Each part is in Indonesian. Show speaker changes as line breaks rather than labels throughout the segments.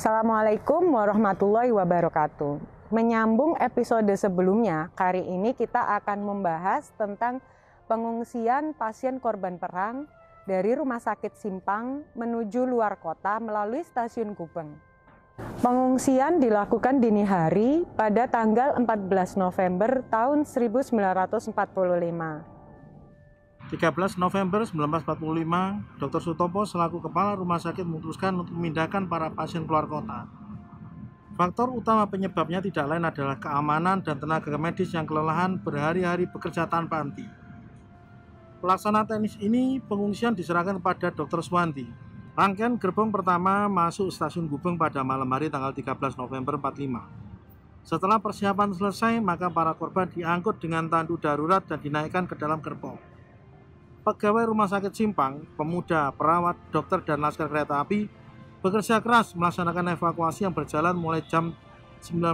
Assalamualaikum warahmatullahi wabarakatuh. Menyambung episode sebelumnya, kali ini kita akan membahas tentang pengungsian pasien korban perang dari Rumah Sakit Simpang menuju luar kota melalui Stasiun Gubeng. Pengungsian dilakukan dini hari pada tanggal 14 November tahun 1945.
13 November 1945, Dr. Sutopo selaku kepala rumah sakit memutuskan untuk memindahkan para pasien keluar kota. Faktor utama penyebabnya tidak lain adalah keamanan dan tenaga medis yang kelelahan berhari-hari bekerja tanpa henti. Pelaksana teknis ini pengungsian diserahkan kepada Dr. Suwanti. Rangkaian gerbong pertama masuk Stasiun Gubeng pada malam hari tanggal 13 November 45. Setelah persiapan selesai, maka para korban diangkut dengan tandu darurat dan dinaikkan ke dalam gerbong. Pegawai Rumah Sakit Simpang, pemuda, perawat, dokter, dan laskar kereta api bekerja keras melaksanakan evakuasi yang berjalan mulai jam 19.00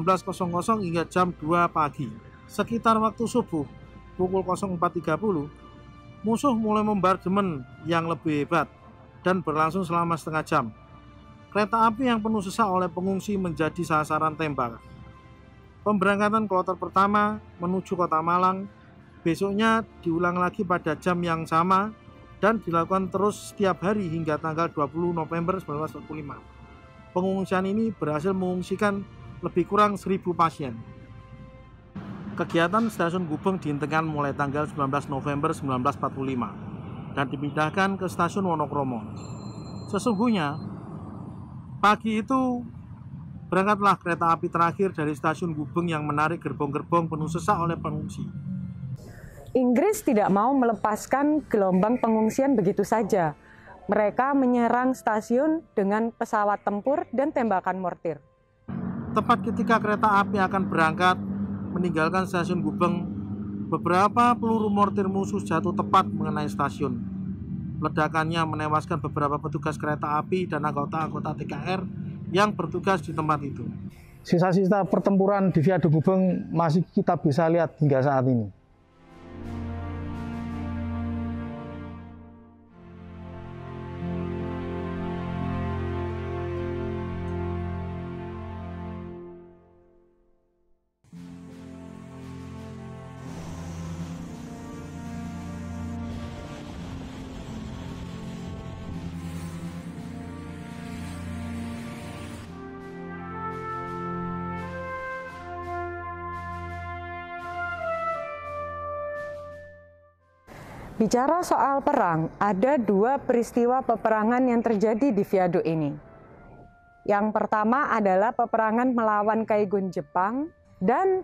hingga jam 2 pagi. Sekitar waktu subuh, pukul 04.30, musuh mulai membardemen yang lebih hebat dan berlangsung selama setengah jam. Kereta api yang penuh sesak oleh pengungsi menjadi sasaran tembak. Pemberangkatan kloter pertama menuju Kota Malang besoknya diulang lagi pada jam yang sama dan dilakukan terus setiap hari hingga tanggal 20 November 1945. Pengungsian ini berhasil mengungsikan lebih kurang 1.000 pasien. Kegiatan Stasiun Gubeng dihentikan mulai tanggal 19 November 1945 dan dipindahkan ke Stasiun Wonokromo. Sesungguhnya, pagi itu berangkatlah kereta api terakhir dari Stasiun Gubeng yang menarik gerbong-gerbong penuh sesak oleh pengungsi.
Inggris tidak mau melepaskan gelombang pengungsian begitu saja. Mereka menyerang stasiun dengan pesawat tempur dan tembakan mortir.
Tepat ketika kereta api akan berangkat meninggalkan Stasiun Gubeng, beberapa peluru mortir musuh jatuh tepat mengenai stasiun. Ledakannya menewaskan beberapa petugas kereta api dan anggota-anggota TKR yang bertugas di tempat itu.
Sisa-sisa pertempuran di Viaduk Gubeng masih kita bisa lihat hingga saat ini.
Bicara soal perang, ada dua peristiwa peperangan yang terjadi di Viaduk ini. Yang pertama adalah peperangan melawan Kaigun Jepang dan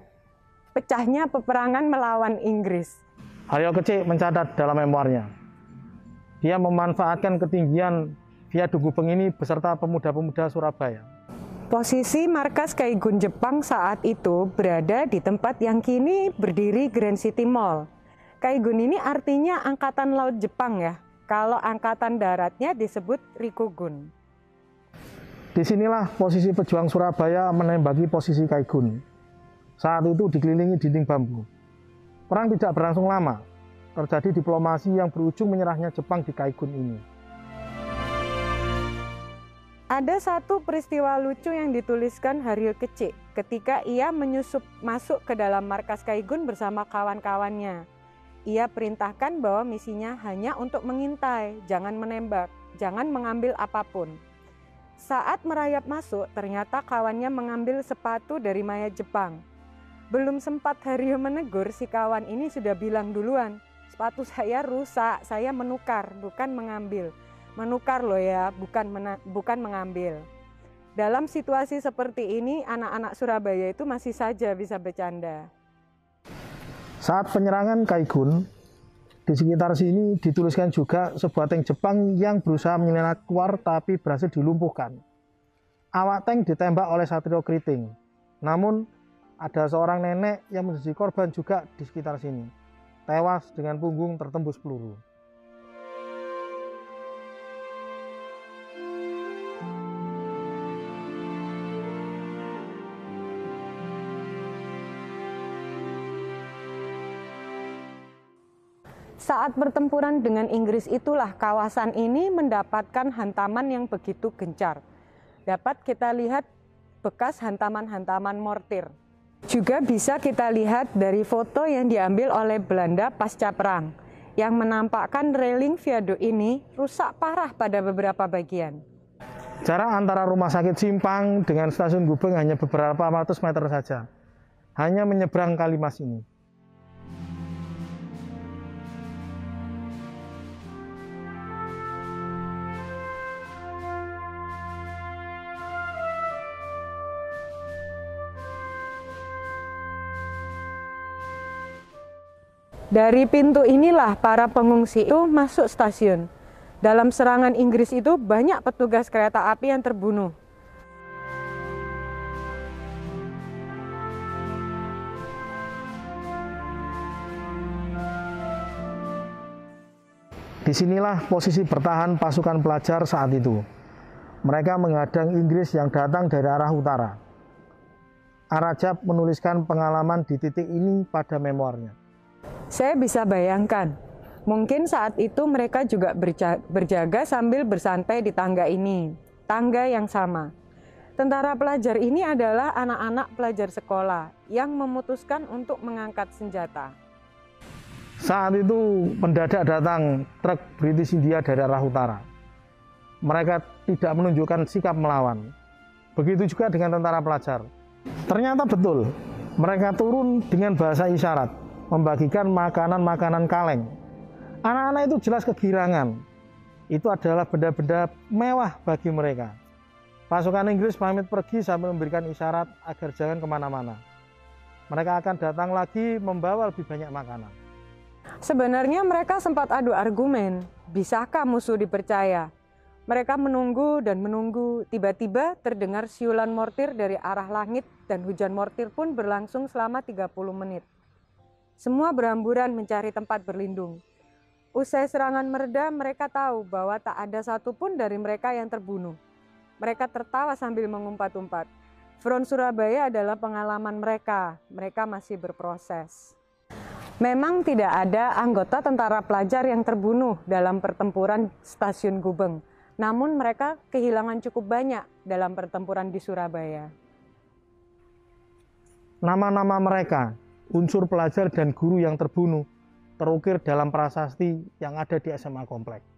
pecahnya peperangan melawan Inggris.
Haryo Kecik mencatat dalam memoarnya, dia memanfaatkan ketinggian Viaduk Gubeng ini beserta pemuda-pemuda Surabaya.
Posisi markas Kaigun Jepang saat itu berada di tempat yang kini berdiri Grand City Mall. Kaigun ini artinya Angkatan Laut Jepang ya. Kalau Angkatan Daratnya disebut Rikugun.
Disinilah posisi pejuang Surabaya menembaki posisi Kaigun. Saat itu dikelilingi dinding bambu. Perang tidak berlangsung lama. Terjadi diplomasi yang berujung menyerahnya Jepang di Kaigun ini.
Ada satu peristiwa lucu yang dituliskan Haryo Kecik ketika ia menyusup masuk ke dalam markas Kaigun bersama kawan-kawannya. Ia perintahkan bahwa misinya hanya untuk mengintai, jangan menembak, jangan mengambil apapun. Saat merayap masuk, ternyata kawannya mengambil sepatu dari mayat Jepang. Belum sempat Haryo menegur, si kawan ini sudah bilang duluan, sepatu saya rusak, saya menukar, bukan mengambil. Menukar loh ya, bukan mengambil. Dalam situasi seperti ini, anak-anak Surabaya itu masih saja bisa bercanda.
Saat penyerangan Kaigun, di sekitar sini dituliskan juga sebuah tank Jepang yang berusaha menyelinap keluar tapi berhasil dilumpuhkan. Awak tank ditembak oleh Satrio Kriting. Namun, ada seorang nenek yang menjadi korban juga di sekitar sini. Tewas dengan punggung tertembus peluru.
Saat bertempuran dengan Inggris itulah kawasan ini mendapatkan hantaman yang begitu gencar. dapat kita lihat bekas hantaman-hantaman mortir. Juga bisa kita lihat dari foto yang diambil oleh Belanda pasca perang, yang menampakkan railing viaduk ini rusak parah pada beberapa bagian.
Jarak antara Rumah Sakit Simpang dengan Stasiun Gubeng hanya beberapa ratus meter saja, hanya menyeberang Kalimas ini.
Dari pintu inilah para pengungsi itu masuk stasiun. Dalam serangan Inggris itu banyak petugas kereta api yang terbunuh.
Disinilah posisi bertahan pasukan pelajar saat itu. Mereka menghadang Inggris yang datang dari arah utara. Ar-Rajab menuliskan pengalaman di titik ini pada memoarnya.
Saya bisa bayangkan, mungkin saat itu mereka juga berjaga sambil bersantai di tangga ini, tangga yang sama. Tentara pelajar ini adalah anak-anak pelajar sekolah yang memutuskan untuk mengangkat senjata.
Saat itu mendadak datang truk British India dari arah utara. Mereka tidak menunjukkan sikap melawan. Begitu juga dengan tentara pelajar. Ternyata betul, mereka turun dengan bahasa isyarat, membagikan makanan-makanan kaleng. Anak-anak itu jelas kegirangan. Itu adalah benda-benda mewah bagi mereka. Pasukan Inggris pamit pergi sambil memberikan isyarat agar jangan kemana-mana. Mereka akan datang lagi membawa lebih banyak makanan.
Sebenarnya mereka sempat adu argumen, bisakah musuh dipercaya? Mereka menunggu dan menunggu, tiba-tiba terdengar siulan mortir dari arah langit dan hujan mortir pun berlangsung selama 30 menit. Semua berhamburan mencari tempat berlindung. Usai serangan mereda, mereka tahu bahwa tak ada satupun dari mereka yang terbunuh. Mereka tertawa sambil mengumpat-umpat. Front Surabaya adalah pengalaman mereka. Mereka masih berproses. Memang tidak ada anggota tentara pelajar yang terbunuh dalam pertempuran Stasiun Gubeng. Namun mereka kehilangan cukup banyak dalam pertempuran di Surabaya.
Nama-nama mereka, unsur pelajar dan guru yang terbunuh, terukir dalam prasasti yang ada di SMA Komplek.